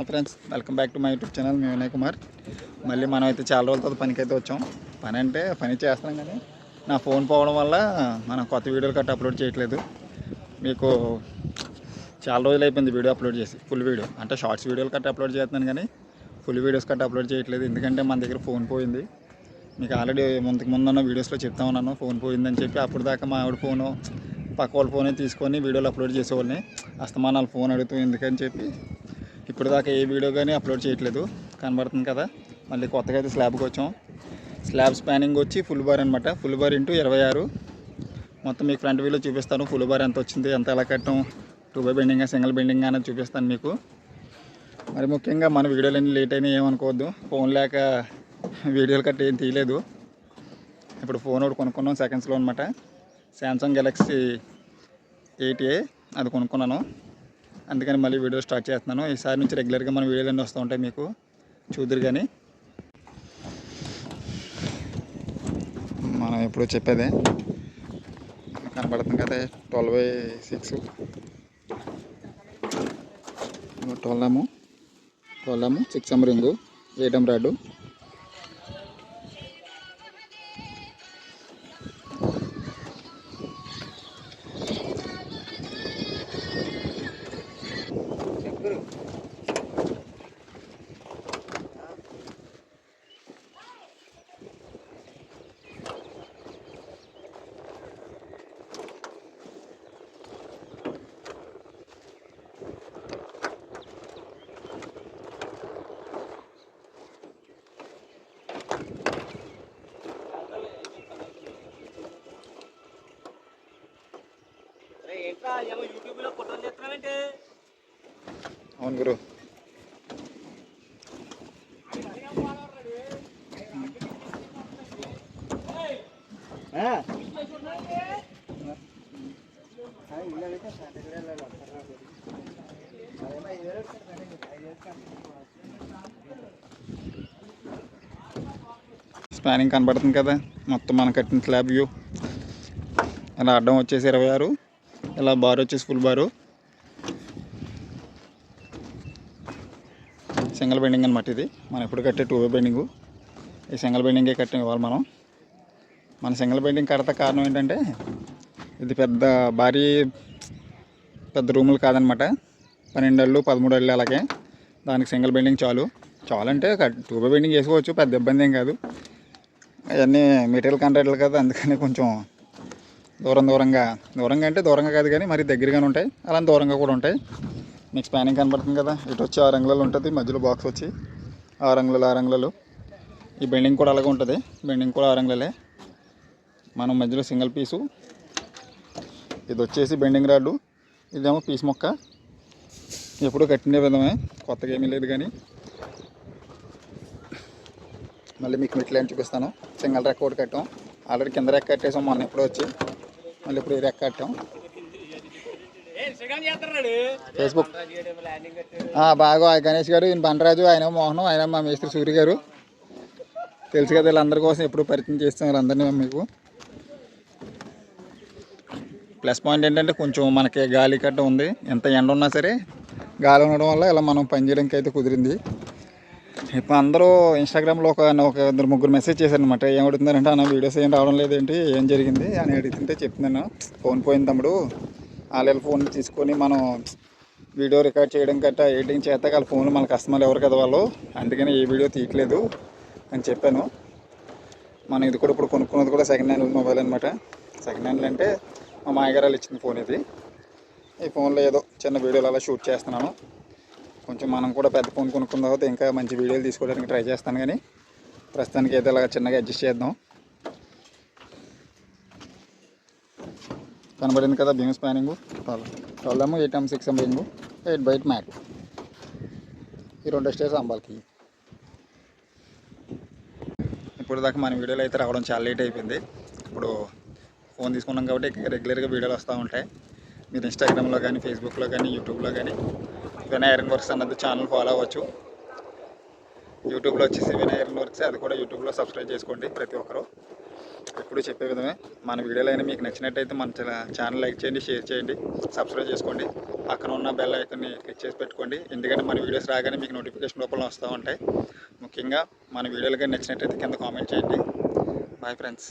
Hi friends, welcome back to my YouTube channel. మీ వినయ్ కుమార్. మళ్ళీ మనం అయితే చాలా రోజులతో పనికైతే వచ్చాం. పని అంటే పని చేస్తున్నాం, కానీ నా ఫోన్ పోవడం వల్ల మనం కొత్త వీడియోలు కట్టి అప్లోడ్ చేయట్లేదు. మీకు చాలా రోజులు అయిపోయింది వీడియో అప్లోడ్ చేసి. ఫుల్ వీడియో అంటే షార్ట్స్ వీడియోలు కట్టి అప్లోడ్ చేస్తున్నాను, కానీ ఫుల్ వీడియోస్ కట్టి అప్లోడ్ చేయట్లేదు. ఎందుకంటే మన దగ్గర ఫోన్ పోయింది. మీకు ఆల్రెడీ ముందున్న వీడియోస్లో చెప్తా ఉన్నాను, ఫోన్ పోయిందని చెప్పి. అప్పుడు దాకా మా ఆవిడ ఫోను పక్క వాళ్ళ ఫోనే తీసుకొని వీడియోలు అప్లోడ్ చేసేవాళ్ళని. అస్తమానాలు ఫోన్ అడుగుతూ ఎందుకని చెప్పి ఇప్పుడు దాకా ఏ వీడియో కానీ అప్లోడ్ చేయట్లేదు. కనబడుతుంది కదా. మళ్ళీ కొత్తగా అయితే స్లాబ్కి వచ్చాం. స్లాబ్ స్పానింగ్ వచ్చి ఫుల్ బార్ అనమాట. Full bar into 26. మొత్తం మీకు ఫ్రంట్ వ్యూలో చూపిస్తాను. ఫుల్ బార్ ఎంత వచ్చింది, ఎంత ఎలా కట్టాం, 2x బెండింగ్ సింగిల్ బెండింగ్ అనేది చూపిస్తాను మీకు. మరి ముఖ్యంగా మన వీడియోలు అన్నీ లేట్ అయినా ఏమనుకోవద్దు. ఫోన్ లేక వీడియోలు కట్టి ఏం తీయలేదు. ఇప్పుడు ఫోన్ ఒకటి కొనుక్కున్నాం సెకండ్స్లో అనమాట. శాంసంగ్ గెలాక్సీ 8A అది కొనుక్కున్నాను. అందుకని మళ్ళీ వీడియో స్టార్ట్ చేస్తున్నాను. ఈసారి నుంచి రెగ్యులర్గా మన వీడియోలు అన్నీ వస్తూ ఉంటాయి, మీకు చూద్దరు. కానీ మనం ఎప్పుడూ చెప్పేదే కనబడుతుంది కదా. 12/6 12 6 రింగు 8 రాడు. అవును గురు. స్పానింగ్ కనబడుతుంది కదా. మొత్తం మనం కట్టిన స్లాబ్ వ్యూ. ఇలా అడ్డం వచ్చేసి 26, ఇలా బార్ వచ్చేసి ఫుల్ బారు. సింగిల్ బెండింగ్ అనమాట ఇది. మనం ఎప్పుడు కట్టే 2x బెండింగు. ఈ సింగిల్ బెండింగే కట్టాం ఇవాళ మనం. మన సింగిల్ బెండింగ్ కడతా కారణం ఏంటంటే, ఇది పెద్ద రూములు కాదనమాట. 12 అళ్ళు 13 అళ్ళు అలాగే. దానికి సింగిల్ బెండింగ్ చాలు అంటే 2x బెండింగ్ వేసుకోవచ్చు, పెద్ద ఇబ్బంది ఏం కాదు. అవన్నీ మెటీరియల్ కాంట్రాక్ట్లు కదా, అందుకని కొంచెం దూరంగా అంటే దూరంగా కాదు, కానీ మరి దగ్గరగానే ఉంటాయి, అలా దూరంగా కూడా ఉంటాయి. మీకు స్పానింగ్ కనబడుతుంది కదా. ఇటు వచ్చి 6 అంగుళాలు ఉంటుంది, మధ్యలో బాక్స్ వచ్చి 6 అంగుళాలు. ఈ బెండింగ్ కూడా అలాగే ఉంటుంది. బెండింగ్ కూడా 6 అంగుళాలే. మనం మధ్యలో సింగిల్ పీసు. ఇది వచ్చేసి బెండింగ్ రాడ్డు, ఇదేమో పీస్ మొక్క. ఎప్పుడు కట్టిన విధమే, కొత్తగా ఏమీ లేదు. కానీ మళ్ళీ మీకు మెట్లు ఏం చూపిస్తాను. సింగిల్ రెక్క ఒకటి కట్టాం. ఆల్రెడీ కింద రెక్క కట్టేసాం మొన్న ఎప్పుడో వచ్చి. మళ్ళీ ఇప్పుడు ఈ రెక్క కట్టాం. ఫేస్బుక్ బాగా గణేష్ గారు, ఈయన బండరాజు, ఆయన మోహనం, ఆయన మా మేస్త్రి సూర్య గారు. తెలుసు కదా, వీళ్ళందరి కోసం ఎప్పుడు పరిచయం చేస్తాం వీళ్ళందరినీ మీకు. ప్లస్ పాయింట్ ఏంటంటే కొంచెం మనకి గాలి కట్ట ఉంది. ఎంత ఎండ ఉన్నా సరే గాలి ఉండడం వల్ల ఇలా మనం పని చేయడానికి అయితే కుదిరింది. ఇప్పుడు అందరూ ఇన్స్టాగ్రామ్లో ఒక 2-3 మెసేజ్ చేశారనమాట. ఏం అడుగుతున్నారంటే, అన్న వీడియోస్ ఏం రావడం లేదేంటి, ఏం జరిగింది అని అడుగుతుంటే చెప్తున్నాను. ఫోన్ పోయింది తమ్ముడు, వాళ్ళ ఫోన్ తీసుకొని మనం వీడియో రికార్డ్ చేయడం గట్టా ఎడిటింగ్ చేస్తే వాళ్ళ ఫోన్లు మన కస్టమర్లు ఎవరు కదా వాళ్ళు, అందుకని ఏ వీడియో తీయట్లేదు అని చెప్పాను. మనం ఇది కూడా ఇప్పుడు కొనుక్కున్నది కూడా సెకండ్ హ్యాండ్ మొబైల్ అనమాట. సెకండ్ హ్యాండ్ అంటే మా మాయగారాలు ఇచ్చింది ఫోన్ ఇది. ఈ ఫోన్లో ఏదో చిన్న వీడియోలు అలా షూట్ చేస్తున్నాను. కొంచెం మనం కూడా పెద్ద ఫోన్ కొనుక్కున్న తర్వాత ఇంకా మంచి వీడియోలు తీసుకోవడానికి ట్రై చేస్తాను. కానీ ప్రస్తుతానికి అయితే ఇలా చిన్నగా అడ్జస్ట్ చేద్దాం. కనబడింది కదా బీమ్ స్పానింగు. 12 8 6 bending 8x8 mat. ఈ 2 స్టేర్స్ అంబాల్కి. ఇప్పుడు దాకా మన వీడియోలు అయితే రావడం చాలా లేట్ అయిపోయింది. ఇప్పుడు ఫోన్ తీసుకున్నాం కాబట్టి రెగ్యులర్గా వీడియోలు వస్తూ ఉంటాయి. మీరు ఇన్స్టాగ్రామ్లో కానీ, ఫేస్బుక్లో కానీ, యూట్యూబ్లో కానీ వినయ్ ఐరన్ వర్క్స్ అన్నది ఛానల్ ఫాలో అవ్వచ్చు. యూట్యూబ్లో వచ్చేసి వినయ్ ఐరన్ వర్క్స్, అది కూడా యూట్యూబ్లో సబ్స్క్రైబ్ చేసుకోండి ప్రతి ఒక్కరు. ఎప్పుడు చెప్పే విధమే మన వీడియోలు అయినా మీకు నచ్చినట్టయితే మన ఛానల్ లైక్ చేయండి, షేర్ చేయండి, సబ్స్క్రైబ్ చేసుకోండి, పక్కన ఉన్న బెల్ ఐకాన్ని క్లిక్ చేసి పెట్టుకోండి. ఎందుకంటే మన వీడియోస్ రాగానే మీకు నోటిఫికేషన్ రూపంలో వస్తూ ఉంటాయి. ముఖ్యంగా మన వీడియోలు కానీ నచ్చినట్టయితే కింద కామెంట్ చేయండి. Bye friends.